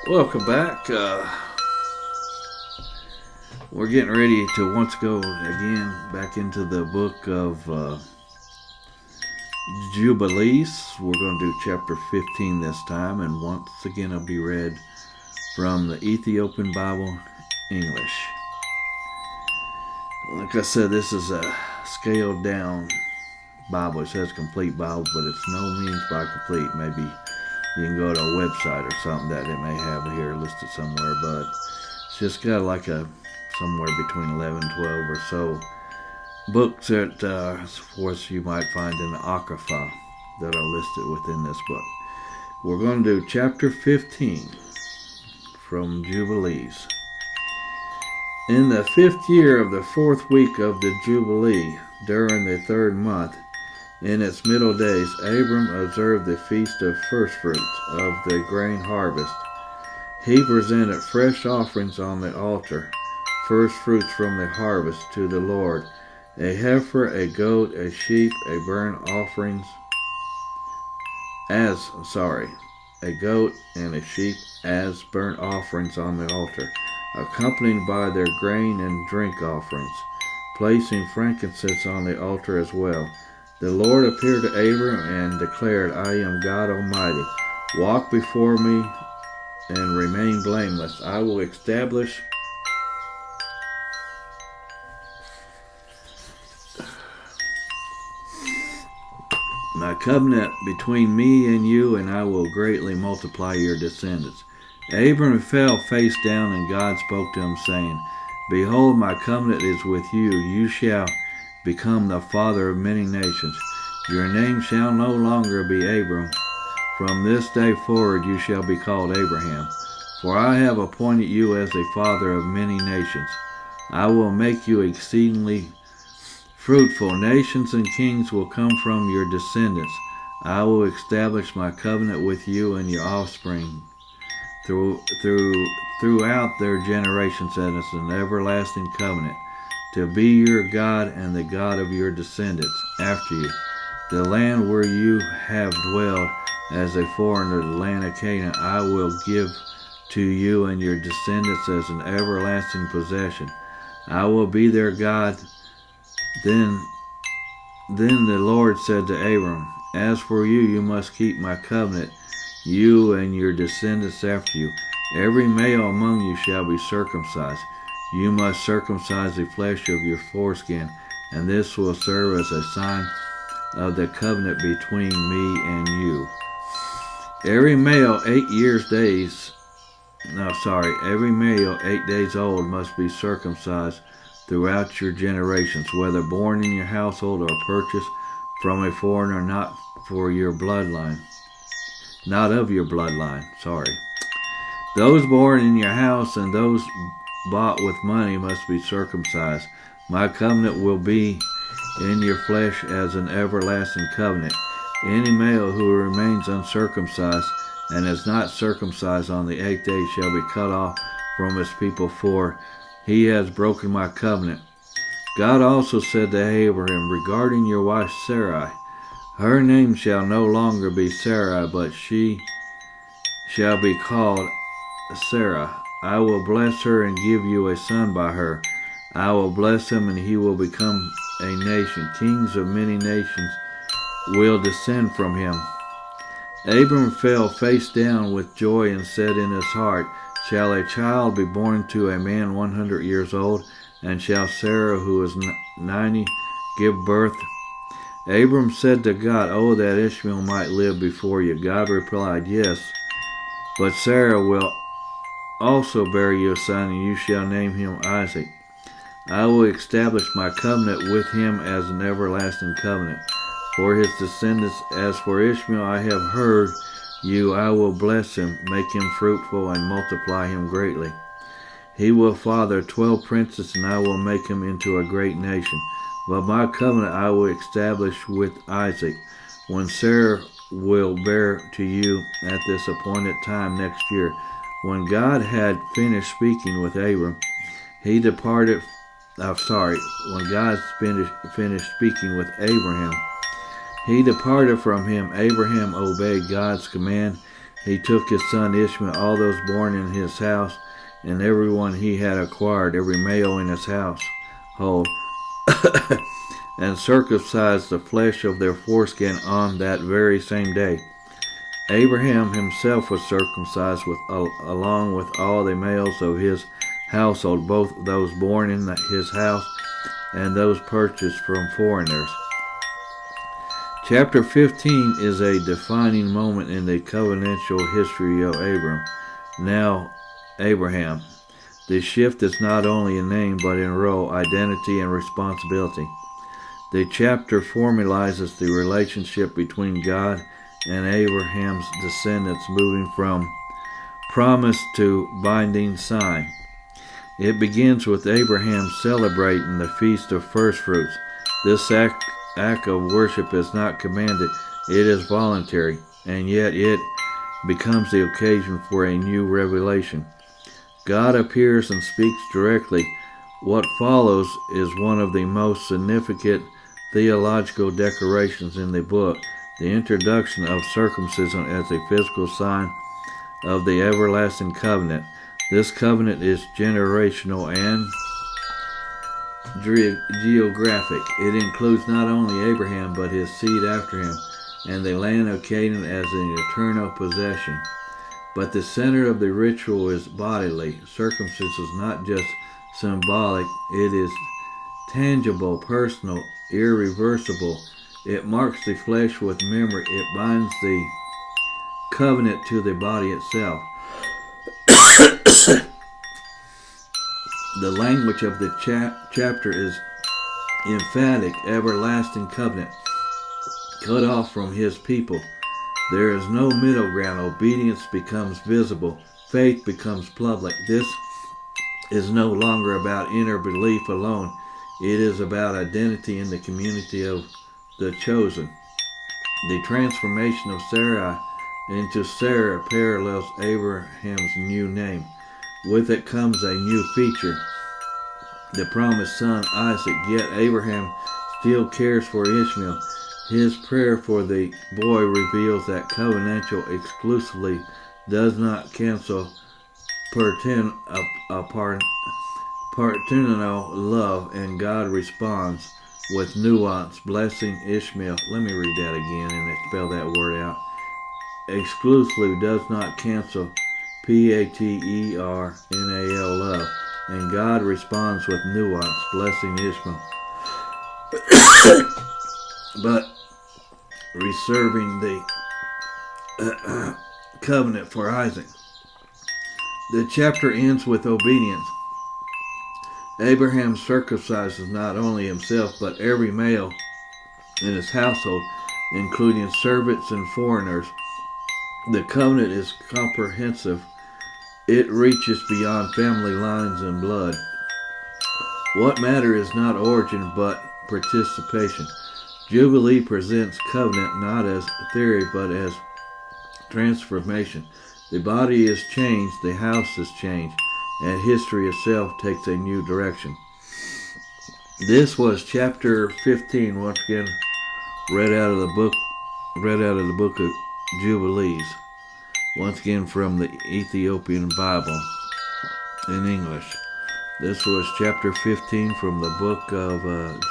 Welcome back. We're getting ready to once go again back into the book of Jubilees. We're going to do chapter 15 this time, and once again it'll be read from the Ethiopian Bible English. Like I said, this is a scaled down Bible. It says complete Bible, but it's no means by complete. Maybe you can go to a website or something that it may have here listed somewhere, but it's just got like a somewhere between 11 and 12 or so books that of course you might find in the Apocrypha that are listed within this book. We're going to do chapter 15 from Jubilees. In the 5th year of the 4th week of the Jubilee, during the 3rd month, in its middle days, Abram observed the feast of firstfruits of the grain harvest. He presented fresh offerings on the altar, firstfruits from the harvest to the Lord, a heifer, a goat, a sheep, a burnt offerings, a goat and a sheep as burnt offerings on the altar, accompanied by their grain and drink offerings, placing frankincense on the altar as well. The Lord appeared to Abram and declared, I am God Almighty. Walk before me and remain blameless. I will establish my covenant between me and you, and I will greatly multiply your descendants. Abram fell face down, and God spoke to him, saying, Behold, my covenant is with you. You shall become the father of many nations. Your name shall no longer be Abram. From this day forward you shall be called Abraham. For I have appointed you as a father of many nations. I will make you exceedingly fruitful. Nations and kings will come from your descendants. I will establish my covenant with you and your offspring throughout their generations as an everlasting covenant, to be your God and the God of your descendants after you. The land where you have dwelled as a foreigner, the land of Canaan, I will give to you and your descendants as an everlasting possession. I will be their God. Then the Lord said to Abram, As for you, you must keep my covenant, you and your descendants after you. Every male among you shall be circumcised. You must circumcise the flesh of your foreskin, and this will serve as a sign of the covenant between me and you. Every male 8 days old must be circumcised throughout your generations, whether born in your household or purchased from a foreigner, not of your bloodline. Those born in your house and those bought with money must be circumcised. My covenant will be in your flesh as an everlasting covenant. Any male who remains uncircumcised and is not circumcised on the 8th day shall be cut off from his people, for he has broken my covenant. God also said to Abraham regarding your wife Sarai, her name shall no longer be Sarai, but she shall be called Sarah. I will bless her and give you a son by her. I will bless him, and he will become a nation. Kings of many nations will descend from him. Abram fell face down with joy and said in his heart, Shall a child be born to a man 100 years old? And shall Sarah, who is 90, give birth? Abram said to God, Oh, that Ishmael might live before you. God replied, Yes, but Sarah will also bear you a son, and you shall name him Isaac. I will establish my covenant with him as an everlasting covenant for his descendants. As for Ishmael, I have heard you. I will bless him, make him fruitful, and multiply him greatly. He will father 12 princes, and I will make him into a great nation. But my covenant I will establish with Isaac, when Sarah will bear to you at this appointed time next year. When God had finished speaking with Abram, he departed. When God finished speaking with Abraham, he departed from him. Abraham obeyed God's command. he took his son Ishmael, all those born in his house, and everyone he had acquired, every male in his household, and circumcised the flesh of their foreskin on that very same day. Abraham himself was circumcised along with all the males of his household, both those born in his house and those purchased from foreigners. Chapter 15 is a defining moment in the covenantal history of Abram, now Abraham. The shift is not only in name but in role, identity, and responsibility. The chapter formalizes the relationship between God and Abraham's descendants, moving from promise to binding sign. It begins with Abraham celebrating the Feast of Firstfruits. This act of worship is not commanded, it is voluntary, and yet it becomes the occasion for a new revelation. God appears and speaks directly. What follows is one of the most significant theological declarations in the book, the introduction of circumcision as a physical sign of the everlasting covenant. This covenant is generational and geographic. It includes not only Abraham but his seed after him and the land of Canaan as an eternal possession. But the center of the ritual is bodily. Circumcision is not just symbolic, it is tangible, personal, irreversible. It marks the flesh with memory. It binds the covenant to the body itself. The language of the chapter is emphatic, everlasting covenant, cut off from his people. There is no middle ground. Obedience becomes visible. Faith becomes public. This is no longer about inner belief alone. It is about identity in the community of the chosen. The transformation of Sarai into Sarah parallels Abraham's new name. With it comes a new feature, the promised son Isaac. Yet Abraham still cares for Ishmael. His prayer for the boy reveals that covenantal exclusively does not cancel paternal love, and God responds with nuance, blessing Ishmael. Let me read that again and spell that word out. Exclusively does not cancel paternal love, and God responds with nuance, blessing Ishmael, but reserving the covenant for Isaac. The chapter ends with obedience. Abraham circumcises not only himself but every male in his household, including servants and foreigners. The covenant is comprehensive. It reaches beyond family lines and blood. What matters is not origin but participation. Jubilee presents covenant not as theory but as transformation. The body is changed, the house is changed, and history itself takes a new direction. This was chapter 15, once again read out of the book of Jubilees, once again from the Ethiopian Bible in English. This was chapter 15 from the book of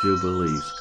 Jubilees.